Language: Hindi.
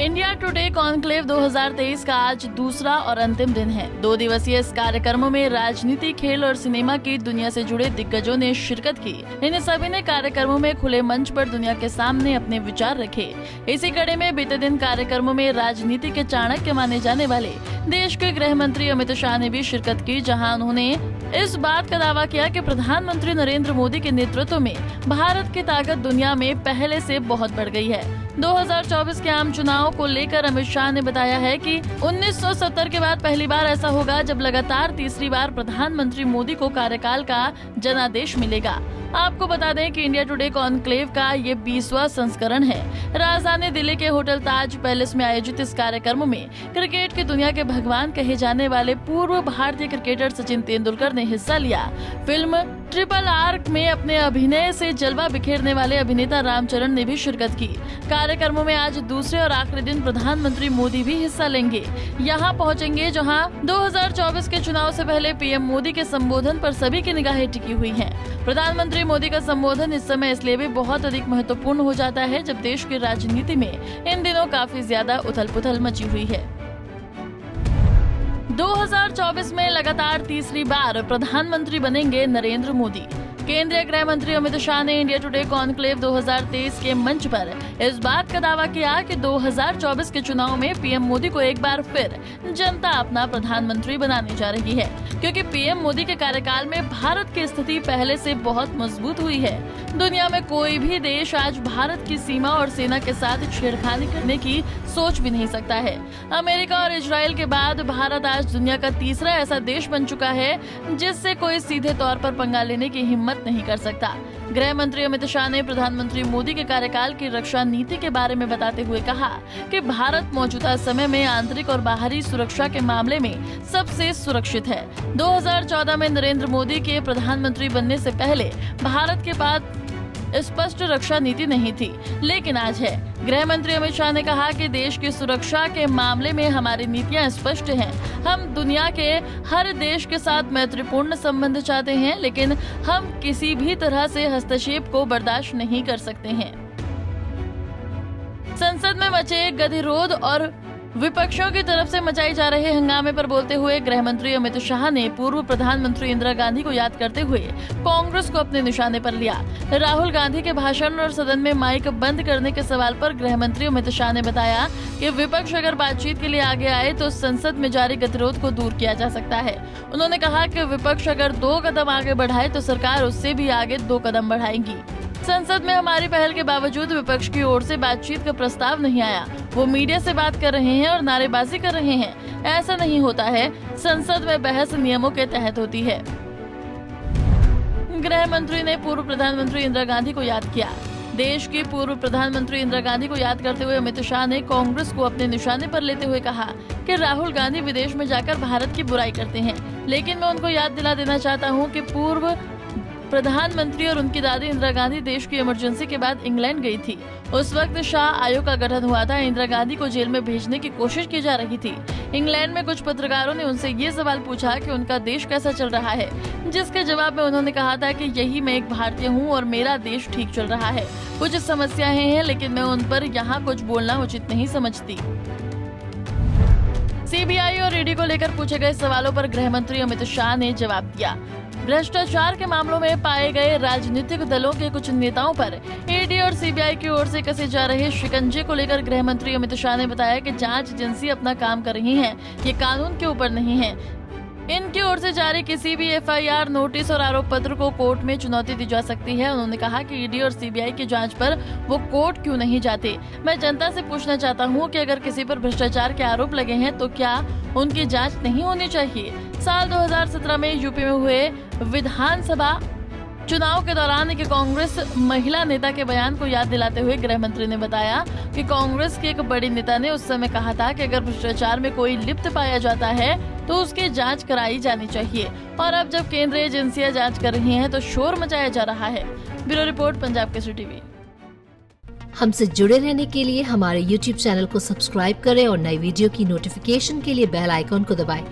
इंडिया टुडे कॉन्क्लेव 2023 का आज दूसरा और अंतिम दिन है। 2 दिवसीय इस कार्यक्रम में राजनीति, खेल और सिनेमा की दुनिया से जुड़े दिग्गजों ने शिरकत की। इन सभी ने कार्यक्रमों में खुले मंच पर दुनिया के सामने अपने विचार रखे। इसी कड़ी में बीते दिन कार्यक्रमों में राजनीति के चाणक्य माने जाने वाले देश के गृह मंत्री अमित शाह ने भी शिरकत की, जहां उन्होंने इस बात का दावा किया कि प्रधानमंत्री नरेंद्र मोदी के नेतृत्व में भारत की ताकत दुनिया में पहले से बहुत बढ़ गई है। 2024 के आम चुनाव को लेकर अमित शाह ने बताया है कि 1970 के बाद पहली बार ऐसा होगा जब लगातार तीसरी बार प्रधानमंत्री मोदी को कार्यकाल का जनादेश मिलेगा। आपको बता दें कि इंडिया टुडे कॉन्क्लेव का ये 20वां संस्करण है। राजधानी दिल्ली के होटल ताज पैलेस में आयोजित इस कार्यक्रम में क्रिकेट की दुनिया के भगवान कहे जाने वाले पूर्व भारतीय क्रिकेटर सचिन तेंदुलकर ने हिस्सा लिया। फिल्म ट्रिपल आर में अपने अभिनय से जलवा बिखेरने वाले अभिनेता रामचरण ने भी शिरकत की। कार्यक्रमों में आज दूसरे और आखिरी दिन प्रधानमंत्री मोदी भी हिस्सा लेंगे। यहाँ पहुँचेंगे जहाँ 2024 के चुनाव से पहले पीएम मोदी के संबोधन पर सभी की निगाहें टिकी हुई हैं। प्रधानमंत्री मोदी का संबोधन इस समय इसलिए भी बहुत अधिक महत्वपूर्ण हो जाता है जब देश की राजनीति में इन दिनों काफी ज्यादा उथल-पुथल मची हुई है। 2024 में लगातार तीसरी बार प्रधानमंत्री बनेंगे नरेंद्र मोदी। केंद्रीय गृह मंत्री अमित शाह ने इंडिया टुडे कॉन्क्लेव 2023 के मंच पर इस बात का दावा किया कि 2024 के चुनाव में पीएम मोदी को एक बार फिर जनता अपना प्रधानमंत्री बनाने जा रही है, क्योंकि पीएम मोदी के कार्यकाल में भारत की स्थिति पहले से बहुत मजबूत हुई है। दुनिया में कोई भी देश आज भारत की सीमा और सेना के साथ छेड़खानी करने की सोच भी नहीं सकता है। अमेरिका और इजराइल के बाद भारत आज दुनिया का तीसरा ऐसा देश बन चुका है जिससे कोई सीधे तौर पर पंगा लेने की हिम्मत नहीं कर सकता। गृह मंत्री अमित शाह ने प्रधानमंत्री मोदी के कार्यकाल की रक्षा नीति के बारे में बताते हुए कहा कि भारत मौजूदा समय में आंतरिक और बाहरी सुरक्षा के मामले में सबसे सुरक्षित है। 2014 में नरेंद्र मोदी के प्रधानमंत्री बनने से पहले भारत के पास स्पष्ट रक्षा नीति नहीं थी, लेकिन आज है। गृह मंत्री अमित शाह ने कहा कि देश की सुरक्षा के मामले में हमारी नीतियां स्पष्ट हैं। हम दुनिया के हर देश के साथ मैत्रीपूर्ण संबंध चाहते हैं, लेकिन हम किसी भी तरह से हस्तक्षेप को बर्दाश्त नहीं कर सकते हैं। संसद में मचे गतिरोध और विपक्षों की तरफ से मचाई जा रहे हंगामे पर बोलते हुए गृह मंत्री अमित शाह ने पूर्व प्रधानमंत्री इंदिरा गांधी को याद करते हुए कांग्रेस को अपने निशाने पर लिया। राहुल गांधी के भाषण और सदन में माइक बंद करने के सवाल पर गृह मंत्री अमित शाह ने बताया कि विपक्ष अगर बातचीत के लिए आगे आए तो संसद में जारी गतिरोध को दूर किया जा सकता है। उन्होंने कहा कि विपक्ष अगर 2 कदम आगे बढ़ाए तो सरकार उससे भी आगे 2 कदम बढ़ाएगी। संसद में हमारी पहल के बावजूद विपक्ष की ओर से बातचीत का प्रस्ताव नहीं आया। वो मीडिया से बात कर रहे हैं और नारेबाजी कर रहे हैं। ऐसा नहीं होता है। संसद में बहस नियमों के तहत होती है। गृह मंत्री ने पूर्व प्रधानमंत्री इंदिरा गांधी को याद किया। देश की पूर्व प्रधानमंत्री इंदिरा गांधी को याद करते हुए अमित शाह ने कांग्रेस को अपने निशाने पर लेते हुए कहा कि राहुल गांधी विदेश में जाकर भारत की बुराई करते हैं, लेकिन मैं उनको याद दिला देना चाहता हूँ कि पूर्व प्रधानमंत्री और उनकी दादी इंदिरा गांधी देश की इमरजेंसी के बाद इंग्लैंड गई थी। उस वक्त शाह आयोग का गठन हुआ था। इंदिरा गांधी को जेल में भेजने की कोशिश की जा रही थी। इंग्लैंड में कुछ पत्रकारों ने उनसे ये सवाल पूछा कि उनका देश कैसा चल रहा है, जिसके जवाब में उन्होंने कहा था कि यही मैं एक भारतीय हूँ और मेरा देश ठीक चल रहा है। कुछ समस्याएं हैं, लेकिन मैं उन पर यहाँ कुछ बोलना उचित नहीं समझती। सीबीआई और ईडी को लेकर पूछे गए सवालों पर गृह मंत्री अमित शाह ने जवाब दिया। भ्रष्टाचार के मामलों में पाए गए राजनीतिक दलों के कुछ नेताओं पर ईडी और सीबीआई की ओर से कसे जा रहे शिकंजे को लेकर गृह मंत्री अमित शाह ने बताया कि जांच एजेंसी अपना काम कर रही है, ये कानून के ऊपर नहीं है। इनकी ओर से जारी किसी भी एफआईआर, नोटिस और आरोप पत्र को कोर्ट में चुनौती दी जा सकती है। उन्होंने कहा कि ईडी और सीबीआई की जांच पर वो कोर्ट क्यों नहीं जाते। मैं जनता से पूछना चाहता हूं कि अगर किसी पर भ्रष्टाचार के आरोप लगे हैं तो क्या उनकी जांच नहीं होनी चाहिए। साल 2017 में यूपी में हुए विधानसभा चुनाव के दौरान एक कांग्रेस महिला नेता के बयान को याद दिलाते हुए गृह मंत्री ने बताया कि कांग्रेस के एक बड़ी नेता ने उस समय कहा था कि अगर भ्रष्टाचार में कोई लिप्त पाया जाता है तो उसकी जांच कराई जानी चाहिए, और अब जब केंद्रीय एजेंसियां जांच कर रही हैं तो शोर मचाया जा रहा है। Bureau report, Punjab Kesari TV. हमसे जुड़े रहने के लिए हमारे YouTube चैनल को सब्सक्राइब करें और नई वीडियो की नोटिफिकेशन के लिए बेल आइकॉन को दबाएं।